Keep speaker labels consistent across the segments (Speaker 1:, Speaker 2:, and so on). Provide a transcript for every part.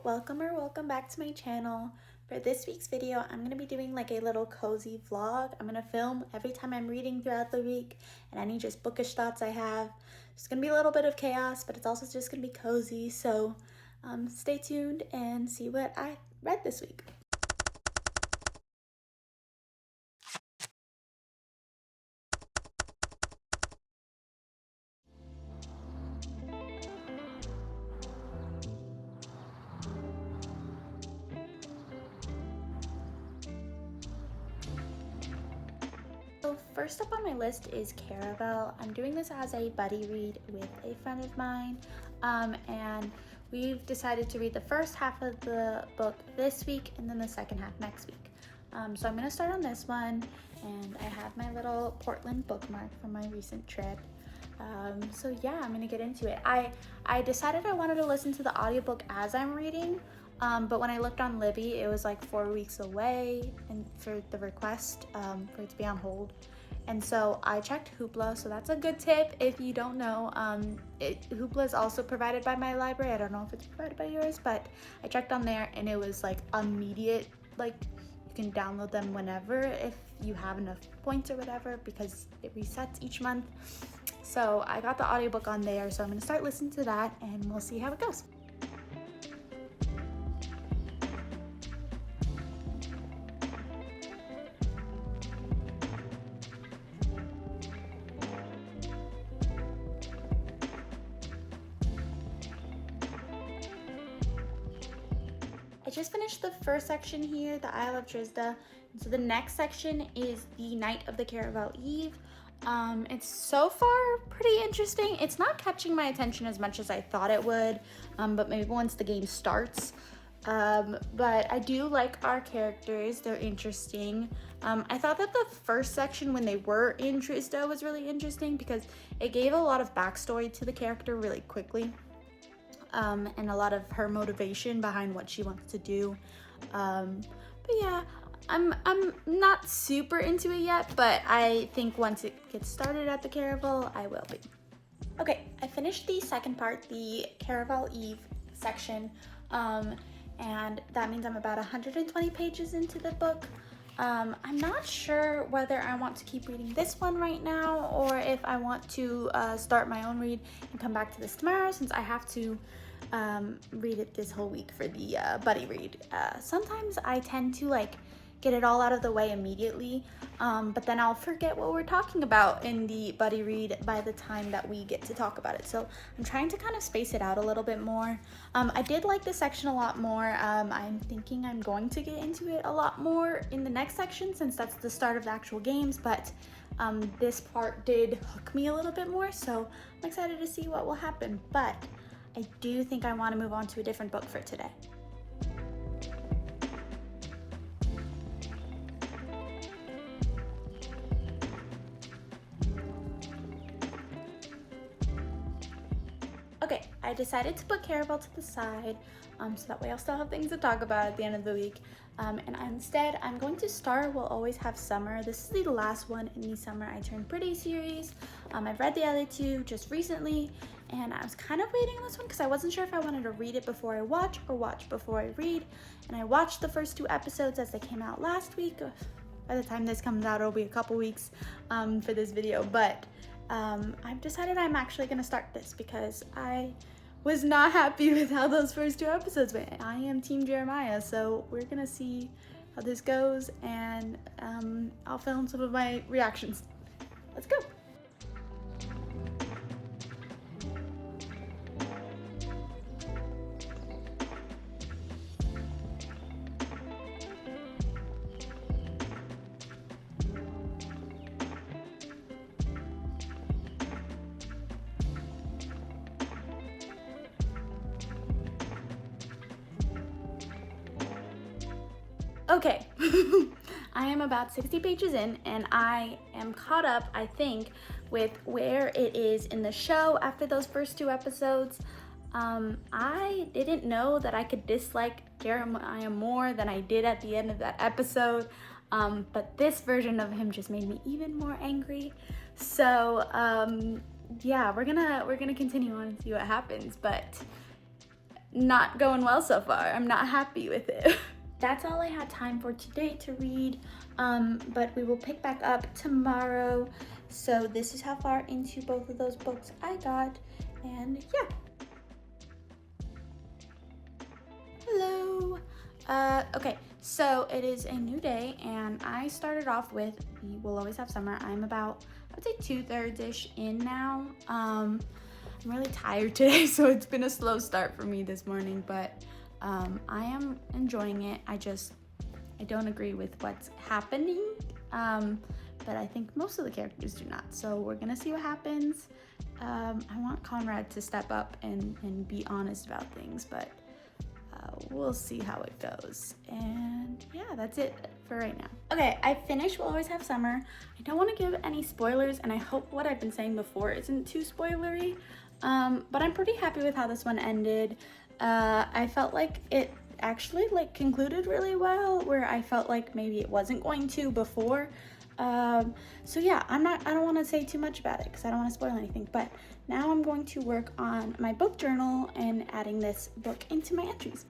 Speaker 1: welcome back to my channel. For this week's video, I'm going to be doing like a little cozy vlog. I'm going to film every time I'm reading throughout the week and any just bookish thoughts I have. It's going to be a little bit of chaos, but it's also just going to be cozy, so stay tuned and see what I read this week. So first up on my list is Caravel. I'm doing this as a buddy read with a friend of mine, and we've decided to read the first half of the book this week and then the second half next week. So I'm going to start on this one, and I have my little Portland bookmark from my recent trip. So yeah, I'm going to get into it. I decided I wanted to listen to the audiobook as I'm reading, but when I looked on Libby, it was like 4 weeks away and for the request for it to be on hold. And so I checked Hoopla, so that's a good tip if you don't know. Hoopla is also provided by my library. I don't know if it's provided by yours, but I checked on there and it was like immediate, like you can download them whenever if you have enough points or whatever, because it resets each month. So I got the audiobook on there, so I'm gonna start listening to that and we'll see how it goes. I just finished the first section here, the Isle of Drizda. So the next section is the Night of the Caravel Eve. It's so far pretty interesting. It's not catching my attention as much as I thought it would, but maybe once the game starts. But I do like our characters, they're interesting. I thought that the first section when they were in Drizda was really interesting because it gave a lot of backstory to the character really quickly. And a lot of her motivation behind what she wants to do. But yeah, I'm not super into it yet, but I think once it gets started at the Caravel, I will be. Okay, I finished the second part, the Caravel Eve section, and that means I'm about 120 pages into the book. I'm not sure whether I want to keep reading this one right now or if I want to start my own read and come back to this tomorrow, since I have to read it this whole week for the buddy read. Sometimes I tend to like get it all out of the way immediately, but then I'll forget what we're talking about in the buddy read by the time that we get to talk about it. So I'm trying to kind of space it out a little bit more. I did like this section a lot more. I'm thinking I'm going to get into it a lot more in the next section, since that's the start of the actual games, but this part did hook me a little bit more, so I'm excited to see what will happen. But I do think I want to move on to a different book for today. Okay, I decided to put Caravel to the side, so that way I'll still have things to talk about at the end of the week. And instead, I'm going to start We'll Always Have Summer. This is the last one in the Summer I Turned Pretty series. I've read the other two just recently, and I was kind of waiting on this one because I wasn't sure if I wanted to read it before I watch or watch before I read. And I watched the first 2 episodes as they came out last week. By the time this comes out, it'll be a couple weeks for this video, but I've decided I'm actually going to start this because I was not happy with how those first 2 episodes went. I am Team Jeremiah, so we're going to see how this goes, and I'll film some of my reactions. Let's go! Okay, I am about 60 pages in, and I am caught up, I think, with where it is in the show after those first 2 episodes. I didn't know that I could dislike Jeremiah more than I did at the end of that episode, but this version of him just made me even more angry. So yeah, we're gonna continue on and see what happens, but not going well so far. I'm not happy with it. That's all I had time for today to read, but we will pick back up tomorrow. So this is how far into both of those books I got, and yeah. Hello. Okay, so it is a new day, and I started off with We Will Always Have Summer. I'm about, I would say 2/3-ish in now. I'm really tired today, so it's been a slow start for me this morning, but I am enjoying it. I don't agree with what's happening, but I think most of the characters do not, so we're gonna see what happens. I want Conrad to step up and be honest about things, but we'll see how it goes. And yeah, that's it for right now. Okay, I finished We'll Always Have Summer. I don't want to give any spoilers, and I hope what I've been saying before isn't too spoilery, but I'm pretty happy with how this one ended. I felt like it actually concluded really well, where I felt like maybe it wasn't going to before. So yeah, I don't want to say too much about it because I don't want to spoil anything, but now I'm going to work on my book journal and adding this book into my entries.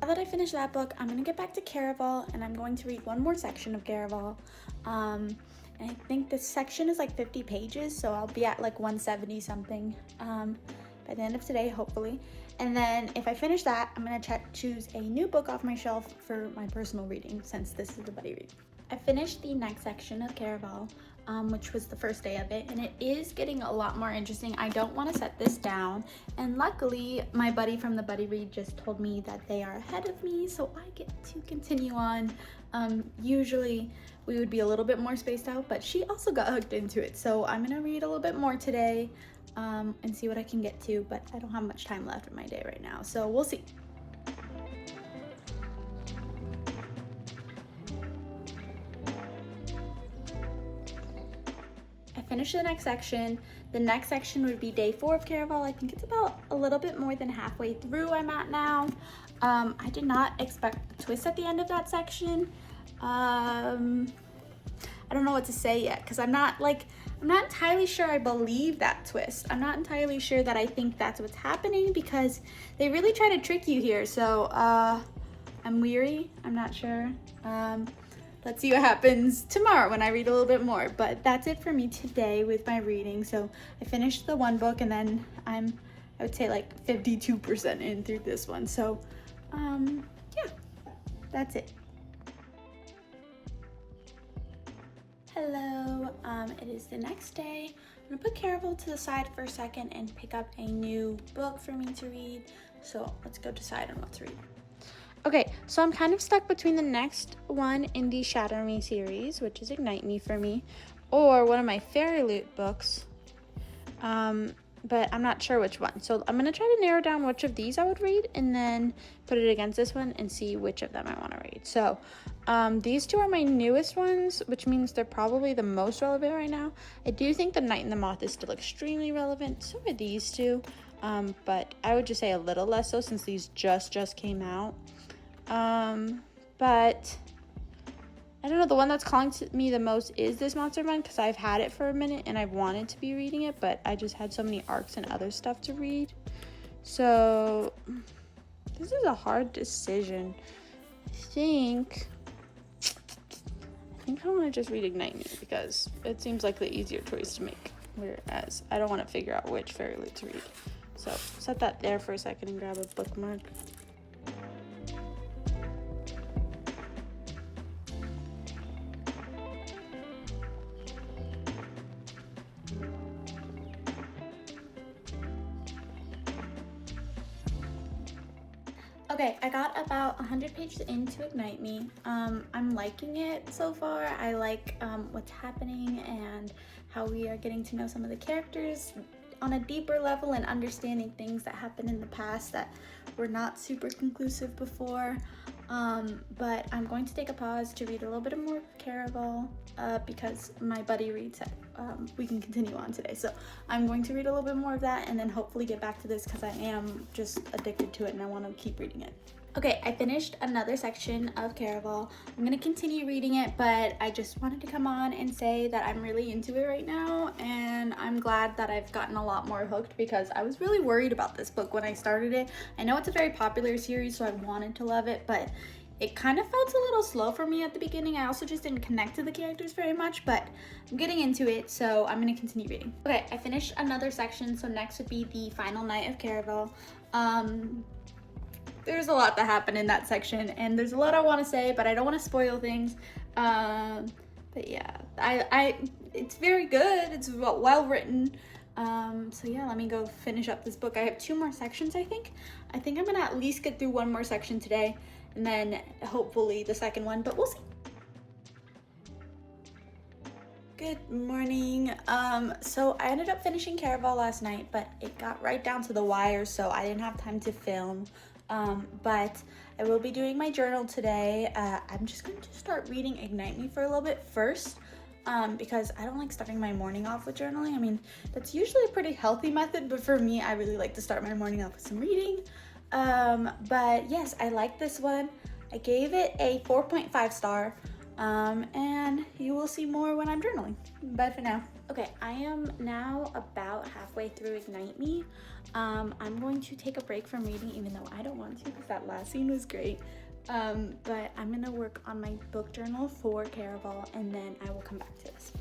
Speaker 1: Now that I finished that book, I'm gonna get back to Caraval, and I'm going to read one more section of Caraval. And I think this section is like 50 pages, so I'll be at like 170 something by the end of today, hopefully. And then if I finish that, I'm gonna choose a new book off my shelf for my personal reading, since this is the buddy read. I finished the next section of Caraval, which was the first day of it, and it is getting a lot more interesting. I don't want to set this down, and luckily my buddy from the buddy read just told me that they are ahead of me, so I get to continue on. Usually we would be a little bit more spaced out, but she also got hooked into it, so I'm gonna read a little bit more today and see what I can get to, but I don't have much time left in my day right now, so we'll see. Finish the next section. The next section would be day 4 of Caraval. I think it's about a little bit more than halfway through I'm at now. I did not expect a twist at the end of that section. I don't know what to say yet, because I'm not entirely sure I believe that twist. I'm not entirely sure that I think that's what's happening, because they really try to trick you here, so I'm weary. I'm not sure. Let's see what happens tomorrow when I read a little bit more. But that's it for me today with my reading. So I finished the one book, and then I would say like 52% in through this one. So yeah, that's it. Hello, it is the next day. I'm gonna put Caraval to the side for a second and pick up a new book for me to read. So let's go decide on what to read. Okay, so I'm kind of stuck between the next one in the Shadow Me series, which is Ignite Me for me, or one of my Fairy Loot books, but I'm not sure which one. So I'm going to try to narrow down which of these I would read, and then put it against this one and see which of them I want to read. So these two are my newest ones, which means they're probably the most relevant right now. I do think The Night and the Moth is still extremely relevant. So are these two, but I would just say a little less so since these just came out. But I don't know, the one that's calling to me the most is this Monster Run, because I've had it for a minute and I've wanted to be reading it, but I just had so many arcs and other stuff to read. So this is a hard decision. I think I want to just read Ignite Me, because it seems like the easier choice to make, whereas I don't want to figure out which Fairy Loot to read. So set that there for a second and grab a bookmark. Okay, I got about 100 pages into Ignite Me. I'm liking it so far. I like what's happening and how we are getting to know some of the characters on a deeper level and understanding things that happened in the past that were not super conclusive before. But I'm going to take a pause to read a little bit more Caraval because my buddy read said we can continue on today. So I'm going to read a little bit more of that and then hopefully get back to this, because I am just addicted to it and I want to keep reading it. Okay, I finished another section of Caraval. I'm gonna continue reading it, but I just wanted to come on and say that I'm really into it right now, and I'm glad that I've gotten a lot more hooked, because I was really worried about this book when I started it. I know it's a very popular series, so I wanted to love it, but it kind of felt a little slow for me at the beginning. I also just didn't connect to the characters very much, but I'm getting into it, so I'm gonna continue reading. Okay, I finished another section, so next would be the final night of Caraval. There's a lot that happened in that section, and there's a lot I want to say, but I don't want to spoil things. But yeah, it's very good. It's well written. So yeah, let me go finish up this book. I have 2 more sections, I think. I think I'm gonna at least get through 1 more section today, and then hopefully the second one, but we'll see. Good morning. So I ended up finishing Caraval last night, but it got right down to the wire, so I didn't have time to film. But I will be doing my journal today. I'm just going to start reading Ignite Me for a little bit first, because I don't like starting my morning off with journaling. I mean, that's usually a pretty healthy method, but for me, I really like to start my morning off with some reading. But yes, I like this one. I gave it a 4.5 star. and you will see more when I'm journaling. Bye for now. Okay, I am now about halfway through Ignite Me. I'm going to take a break from reading, even though I don't want to, because that last scene was great. But I'm gonna work on my book journal for Caraval, and then I will come back to this.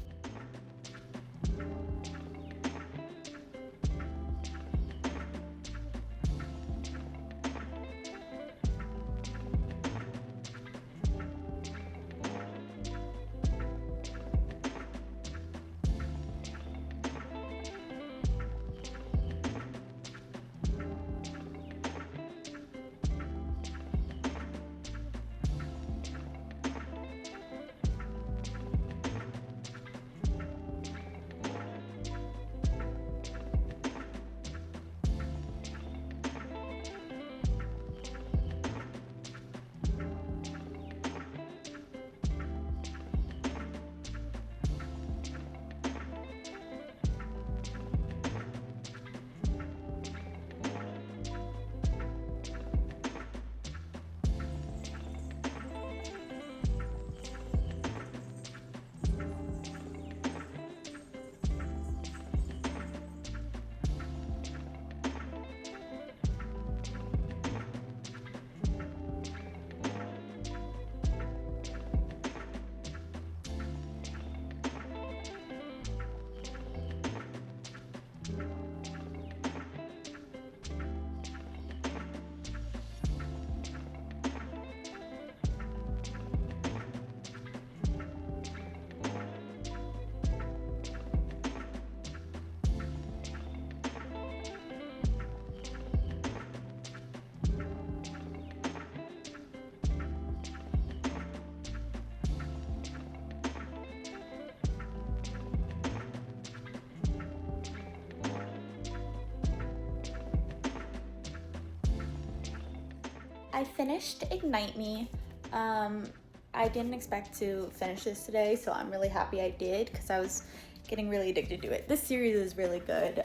Speaker 1: I finished Ignite Me. I didn't expect to finish this today, so I'm really happy I did because I was getting really addicted to it. This series is really good,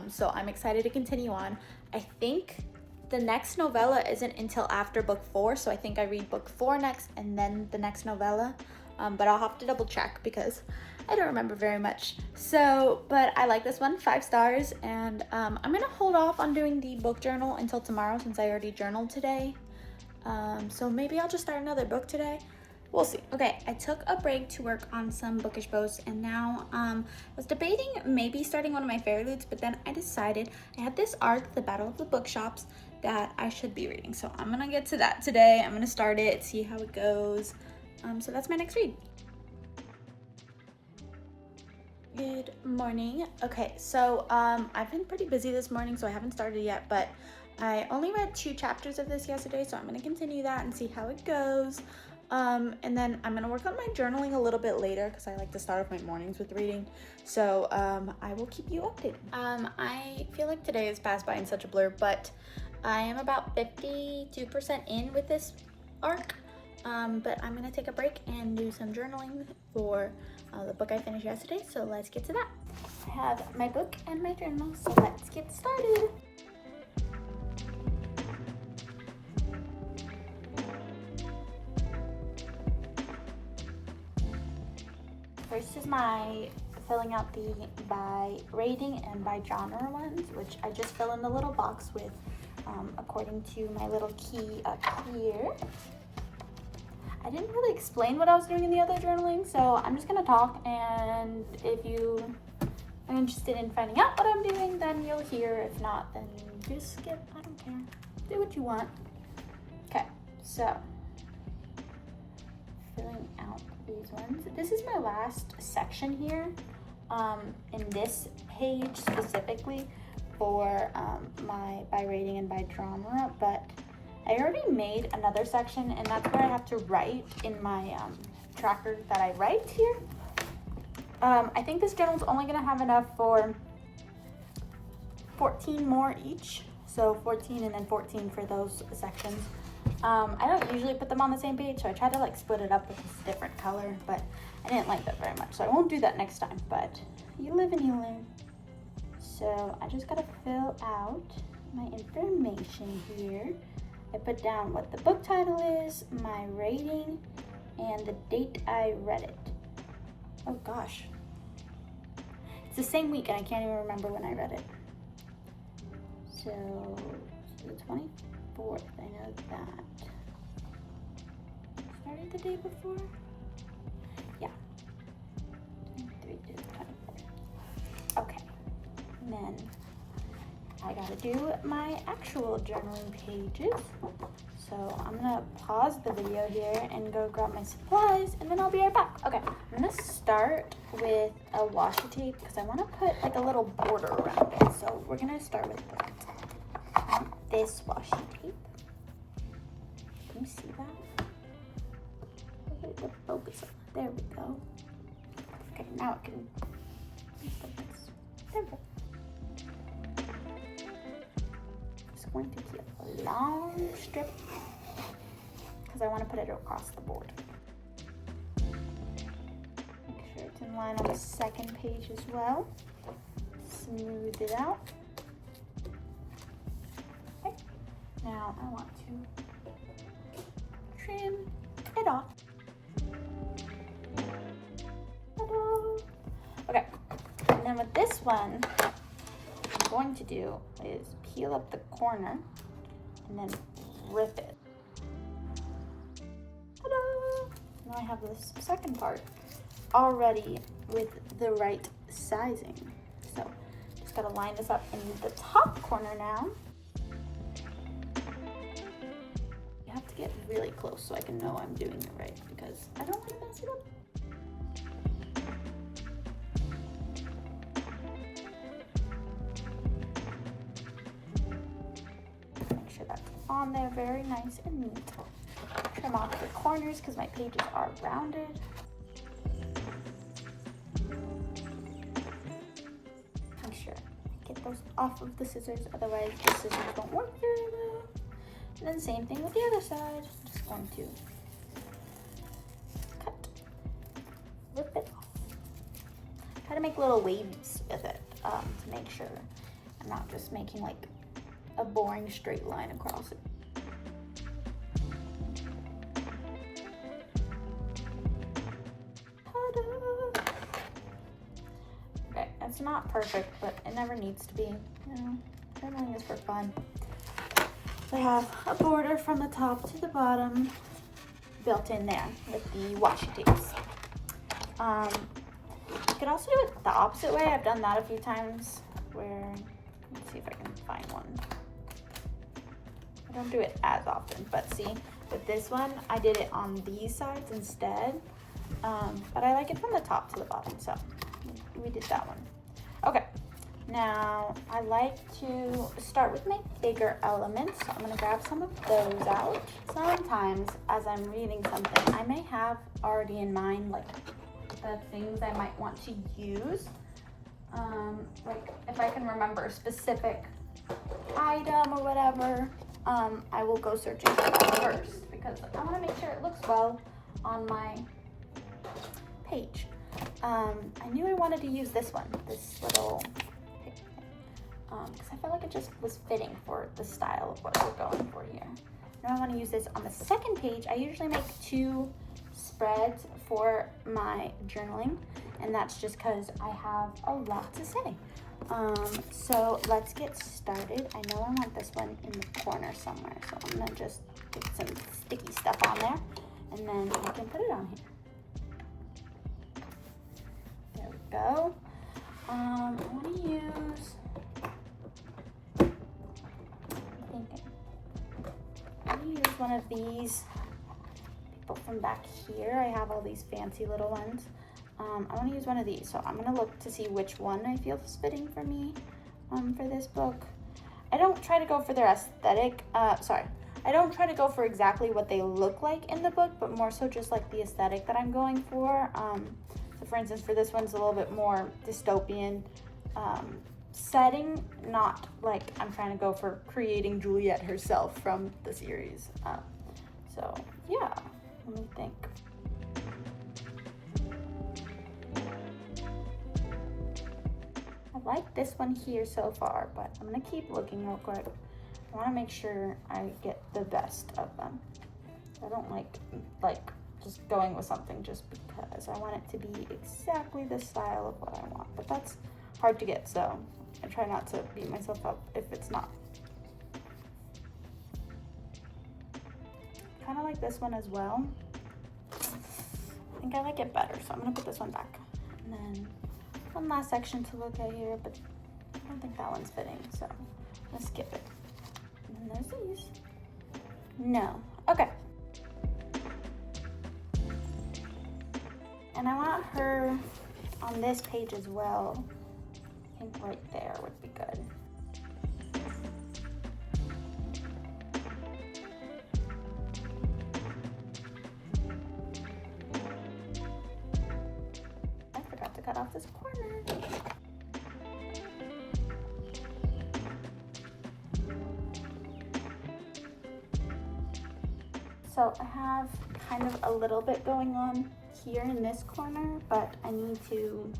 Speaker 1: so I'm excited to continue on. I think the next novella isn't until after book 4, so I think I read book 4 next and then the next novella, but I'll have to double check because I don't remember very much. So, but I like this one, 5 stars, and I'm gonna hold off on doing the book journal until tomorrow since I already journaled today. So maybe I'll just start another book today. We'll see. Okay, I took a break to work on some bookish posts, and now I was debating maybe starting one of my fairy loots, but then I decided I had this arc, The Battle of the Bookshops, that I should be reading. So I'm gonna get to that today. I'm gonna start it, see how it goes. So that's my next read. Good morning. Okay, so I've been pretty busy this morning, so I haven't started yet, but I only read 2 chapters of this yesterday, so I'm going to continue that and see how it goes. And then I'm going to work on my journaling a little bit later because I like to start off my mornings with reading. So I will keep you updated. I feel like today has passed by in such a blur, but I am about 52% in with this arc. But I'm going to take a break and do some journaling for the book I finished yesterday. So let's get to that. I have my book and my journal, so let's get started. First is my filling out the by rating and by genre ones, which I just fill in the little box with according to my little key up here. I didn't really explain what I was doing in the other journaling, so I'm just gonna talk, and if you are interested in finding out what I'm doing, then you'll hear. If not, then just skip. I don't care. Do what you want. Okay, so filling out these ones. This is my last section here in this page specifically for my by rating and by genre, but I already made another section, and that's where I have to write in my tracker that I write here. I think this journal's only gonna have enough for 14 more each, so 14 and then 14 for those sections. I don't usually put them on the same page, so I try to like split it up with this different color, but I didn't like that very much, so I won't do that next time, but you live and you learn. So I just gotta fill out my information here. I put down what the book title is, my rating, and the date I read it. Oh gosh. It's the same week and I can't even remember when I read it. So the 24th, I know that. Started the day before? Yeah. 23 to 24. Okay. And then I gotta do my actual journaling pages. So I'm gonna pause the video here and go grab my supplies and then I'll be right back. Okay, I'm gonna start with a washi tape because I wanna put like a little border around it. So we're gonna start with that. This washi tape. Can you see that? Look at the focus on it. There we go. Okay, now it can focus. There we go. Just going to keep a long strip because I want to put it across the board. Make sure it's in line on the second page as well. Smooth it out. Okay. Now I want to trim it off. Ta-da! Okay, and then with this one, what I'm going to do is peel up the corner and then rip it. Ta-da! Now I have this second part already with the right sizing. So just gotta line this up in the top corner now. You have to get really close so I can know I'm doing it right because I don't want to mess it up. Make sure that's on there very nice and neat. Trim off the corners because my pages are rounded. Make sure I get those off of the scissors, otherwise the scissors won't work very well. And then same thing with the other side. I'm just going to cut, rip it off. Try to make little waves with it to make sure I'm not just making like a boring straight line across it. Ta-da! Okay, it's not perfect, but it never needs to be. You know, journaling is for fun. So I have a border from the top to the bottom built in there with the washi tapes. You could also do it the opposite way. I've done that a few times where, let's see if I can find one. I don't do it as often, but see, with this one, I did it on these sides instead. But I like it from the top to the bottom, so we did that one. Okay. Now, I like to start with my bigger elements. So I'm going to grab some of those out. Sometimes, as I'm reading something, I may have already in mind, like, the things I might want to use. Like, if I can remember a specific item or whatever, I will go searching for that first because I want to make sure it looks well on my page. I knew I wanted to use this one, this little because I felt like it just was fitting for the style of what we're going for here. Now I want to use this on the second page. I usually make 2 spreads for my journaling, and that's just because I have a lot to say. So let's get started. I know I want this one in the corner somewhere, so I'm gonna just get some sticky stuff on there, and then I can put it on here. There we go. I want to use, use one of these people from back here. I have all these fancy little ones. I want to use one of these, so I'm going to look to see which one I feel is fitting for me for this book. I don't try to go for their aesthetic. I don't try to go for exactly what they look like in the book, but more so just like the aesthetic that I'm going for. So for instance, for this one's a little bit more dystopian setting, not like I'm trying to go for creating Juliet herself from the series. So yeah, let me think. I like this one here so far, but I'm gonna keep looking real quick. I want to make sure I get the best of them. I don't like just going with something just because I want it to be exactly the style of what I want. But that's hard to get, so I try not to beat myself up if it's not. Kind of like this one as well. I think I like it better, so I'm gonna put this one back. And then one last section to look at here, but I don't think that one's fitting, so I'm gonna skip it. And then there's these. No. Okay. And I want her on this page as well. I think right there would be good. I forgot to cut off this corner. So I have kind of a little bit going on here in this corner, but I need to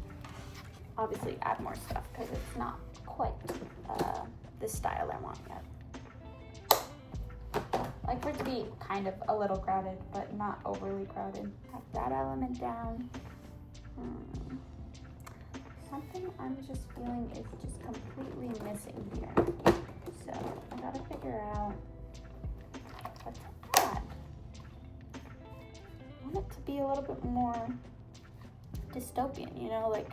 Speaker 1: obviously add more stuff because it's not quite the style I want yet. I like for it to be kind of a little crowded, but not overly crowded. Have that element down. Something I'm just feeling is just completely missing here. So I gotta figure out what to add. I want it to be a little bit more dystopian, you know, like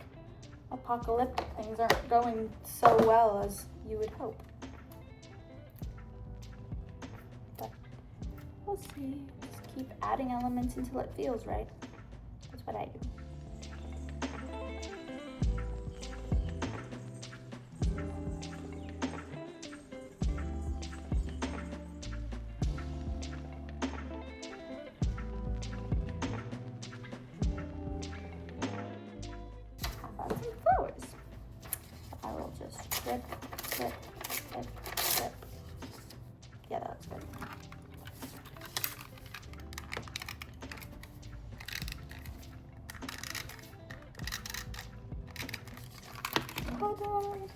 Speaker 1: apocalyptic. Things aren't going so well as you would hope. But we'll see. Just keep adding elements until it feels right. That's what I do. Flip, flip, flip, flip. Yeah, that looks good. Hold on.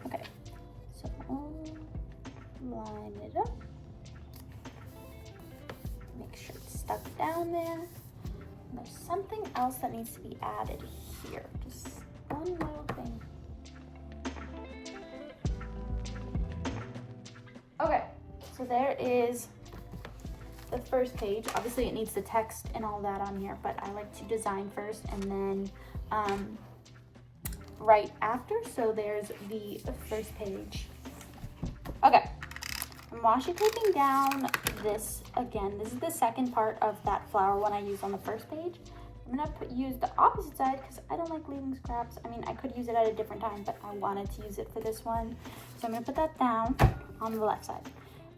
Speaker 1: Okay, so line it up. Make sure it's stuck down there. And there's something else that needs to be added here. Just one little thing. Okay, so there is the first page. Obviously it needs the text and all that on here, but I like to design first and then write after. So there's the first page. Okay, I'm washi taping down this again. This is the second part of that flower one I used on the first page. I'm gonna use the opposite side because I don't like leaving scraps. I mean, I could use it at a different time, but I wanted to use it for this one. So I'm gonna put that down on the left side.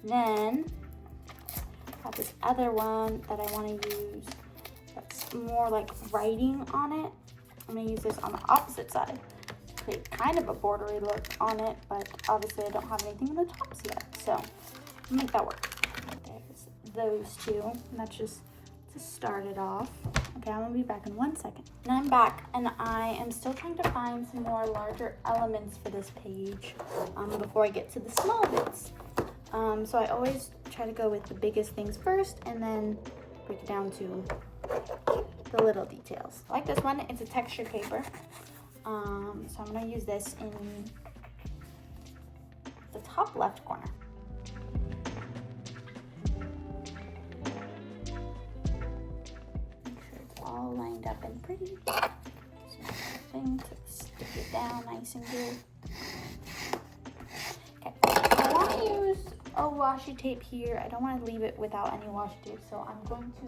Speaker 1: Then I have this other one that I want to use that's more like writing on it. I'm gonna use this on the opposite side to create kind of a bordery look on it, but obviously I don't have anything in the tops yet, so I'll make that work. There's those two, and that's just to start it off. Okay, I'm gonna be back in 1 second. And I'm back, and I am still trying to find some more larger elements for this page before I get to the small bits. So I always try to go with the biggest things first and then break it down to the little details. I like this one, it's a textured paper. So I'm gonna use this in the top left corner. Make sure it's all lined up and pretty. So thing to stick it down nice and good. Okay, I want to use a washi tape here. I don't want to leave it without any washi tape, so I'm going to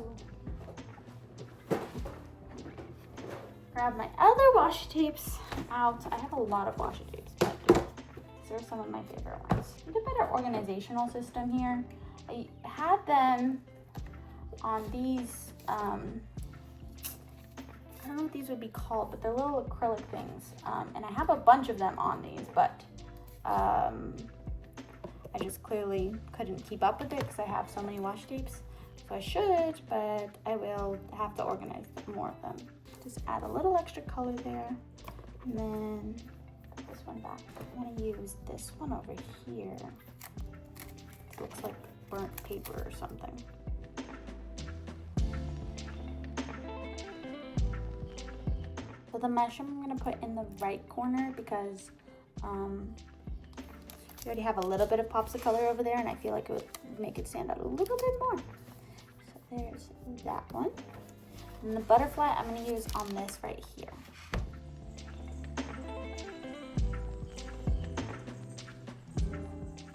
Speaker 1: grab my other washi tapes out. I have a lot of washi tapes, but these are some of my favorite ones. I need a better organizational system here. I had them on these, I don't know what these would be called, but they're little acrylic things. And I have a bunch of them on these, but I just clearly couldn't keep up with it because I have so many washi tapes. So I should, but I will have to organize more of them. Just add a little extra color there. And then put this one back. I'm gonna use this one over here. It looks like burnt paper or something. the mesh I'm gonna put in the right corner because we already have a little bit of pops of color over there, and I feel like it would make it stand out a little bit more. So there's that one. And the butterfly I'm gonna use on this right here.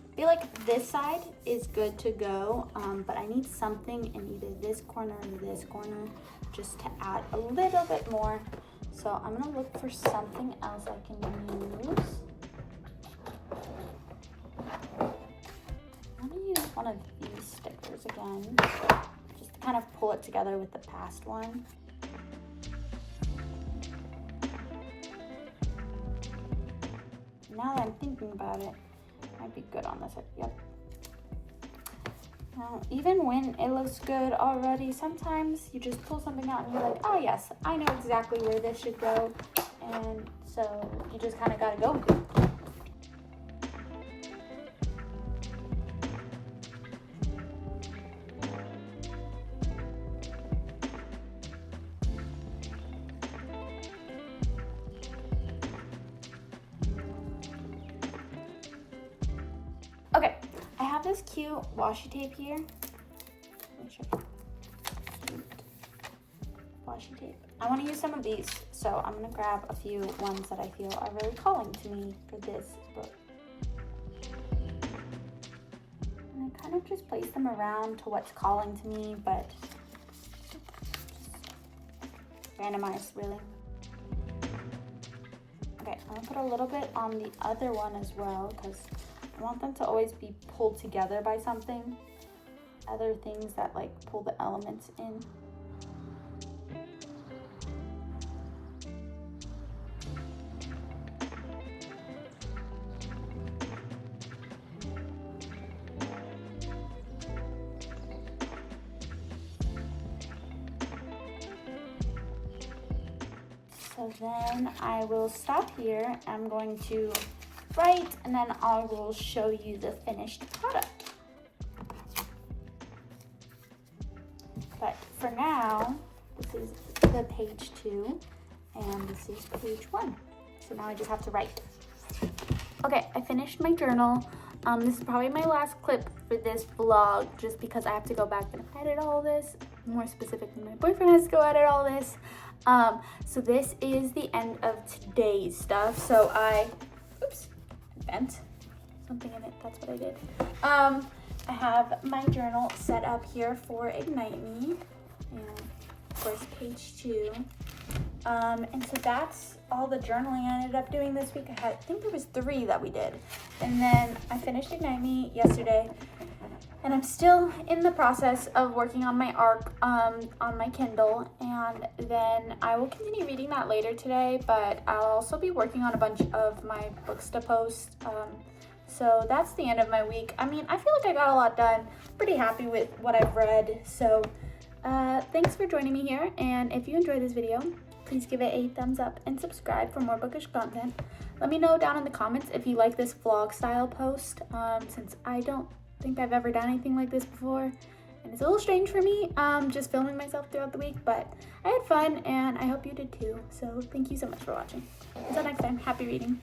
Speaker 1: I feel like this side is good to go, but I need something in either this corner or this corner just to add a little bit more. So I'm gonna look for something else I can use. I'm gonna use one of these stickers again, just to kind of pull it together with the past one. Now that I'm thinking about it, might be good on this side. Yep. Now, even when it looks good already, sometimes you just pull something out and you're like, oh yes, I know exactly where this should go. And so you just kind of got to go with it. Okay, I have this cute washi tape here. Let me show you. Washi tape. I want to use some of these, so I'm going to grab a few ones that I feel are really calling to me for this book. And I kind of just place them around to what's calling to me, but randomized, really. Okay, I'm going to put a little bit on the other one as well, because I want them to always be pulled together by something. Other things that like pull the elements in. So then I will stop here. I'm going to write, and then I will show you the finished product. But for now, this is the page 2, and this is page 1. So now I just have to write. Okay, I finished my journal. This is probably my last clip for this vlog, just because I have to go back and edit all this. More specifically, my boyfriend has to go edit all this. So this is the end of today's stuff. So oops, bent something in it. That's what I did. I have my journal set up here for Ignite Me, and of course page 2. And so that's all the journaling I ended up doing this week. I think there was 3 that we did, and then I finished Ignite Me yesterday, and I'm still in the process of working on my arc on my Kindle, and then I will continue reading that later today, but I'll also be working on a bunch of my books to post. So that's the end of my week. I mean, I feel like I got a lot done. Pretty happy with what I've read. So thanks for joining me here, and if you enjoyed this video, please give it a thumbs up and subscribe for more bookish content. Let me know down in the comments if you like this vlog style post, since I don't think I've ever done anything like this before, and it's a little strange for me, just filming myself throughout the week, but I had fun and I hope you did too. So thank you so much for watching. Until next time, happy reading.